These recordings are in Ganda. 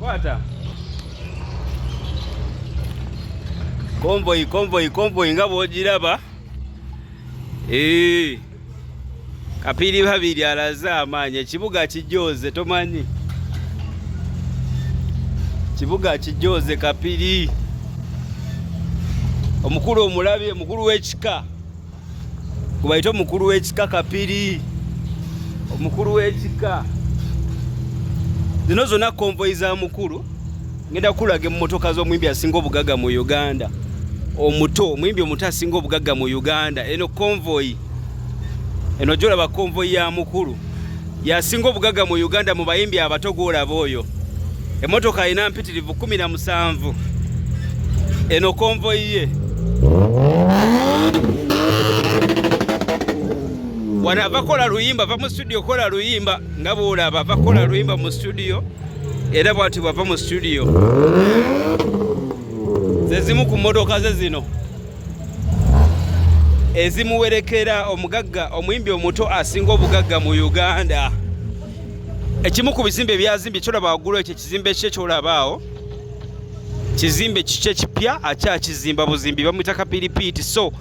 Kwata. Konvoyi nga bw'ogiraba. Kapiri babiri alaze amaanyi. Ekibuga kijooze tomanyi. Kibuga kijooze Kapiri. Omukulu omulabye, mukulu w'ekika. Kubayita omukulu w'ekika Kapiri. Omukulu w'ekika. Zino zonna konvoyi za mukulu. Ngenda kulaga emmotoka z'omuyimbi asinga obugagga mu Uganda. Omuyimbi omuto asinga obugagga mu Uganda. Eno konvoyi. Eno gy'olaba konvoyi ya mukulu. Yasinga obugagga mu Uganda mu bayimbi abato gw'olaba oyo. Emmotoka alina mpitirivu 17. Eno konvoyi ye. Wana abakola luyimba, ava mu studio kola luyimba. Nga bw'olaba abakola luyimba mu studio. Era bw'ati bw'ava mu studio. Ze zimu ku mmotoka ze zino. Ezimuwerekera omuyimbi omuto asinga obugagga mu Uganda. Ekimu ku bizimbe ebyazimbye kyolaba waggulu ekyo ekizimbe kye kyolabaawo. Kizimbe kikye kipya akyakizimba buzimbi bamuyita Kapiri Pete. So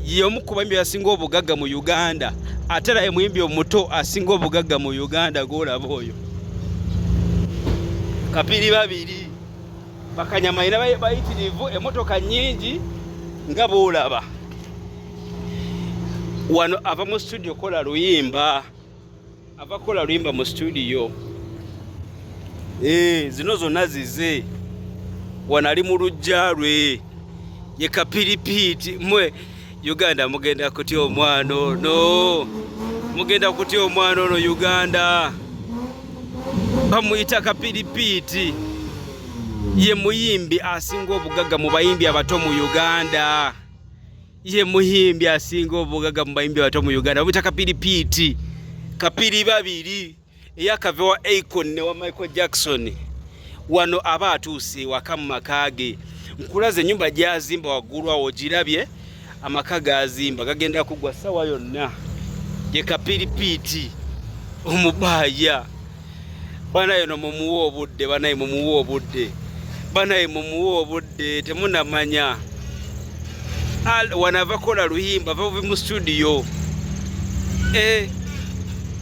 y'omu ku bayimbi asinga obugagga mu Uganda. Ate era ye muyimbi omuto asinga obugagga mu Uganda gw'olaba oyo. Kapiri babiri. Bakanyama ina bayitirivu emmotoka nnyingi nga bw'olaba. Wano ava mu studio kola luyimba. Ava kola luyimba mu studio. Zino zonna zize. Wano ali mu luggya lwe. Ye Kapiri Pete. Mwe Uganda mugenda kutya omwana ono. Mugenda kutya omwana ono Uganda. Bamuyita Kapiri Pete. Ye muyimbi asinga obugagga mu bayimbi abato mu Uganda. Ye muyimbi asinga obugagga mu bayimbi abato mu Uganda. Bamuyita Kapiri Pete. Kapiri babiri. Eyakave wa Akon ne wa Michael Jackson. Wano aba atuuse waka mu maka ge. Nkulaze ennyumba gy'azimba waggulu awo girabye. Amaka gazimba gagenda kugwa sawa yonna. Ye Kapiri Pete omubaaya. Banaye no mumuwa obudde, banaye mumuwa obudde. Banaye mumuwa obudde temunamanya. Wanava kola luyimba vavi mu studio.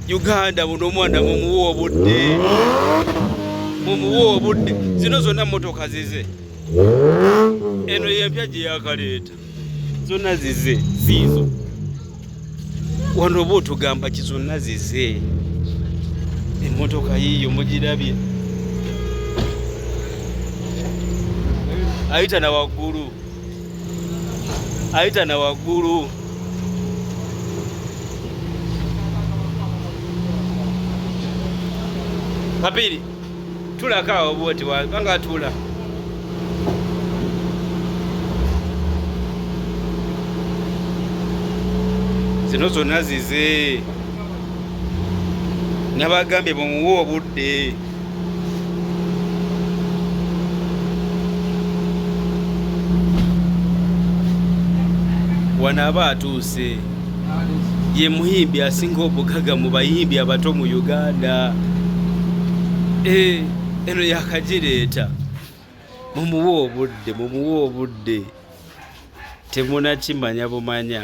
Uganda buno omwana mumuwa obudde. Mumuwa obudde. Zino zonna mmotoka zize. Eno y'empya gye yakaleeta. Zonna zize ziizo. Wano oba otugamba ki zonna zize. Emmotoka yiyo mugirabye. Ayita na waggulu. Ayita na waggulu. Kapiri tulaka awo bwoti wanga tula. Zino zonna zize. Nabagambye bumuwa obudde. Wano aba atuuse. Ye muyimbi asinga obugagga mu bayimbi abato mu Uganda. Eno yakagireeta. Mumuwa obudde, mumuwa obudde. Temunakimanya bumanya.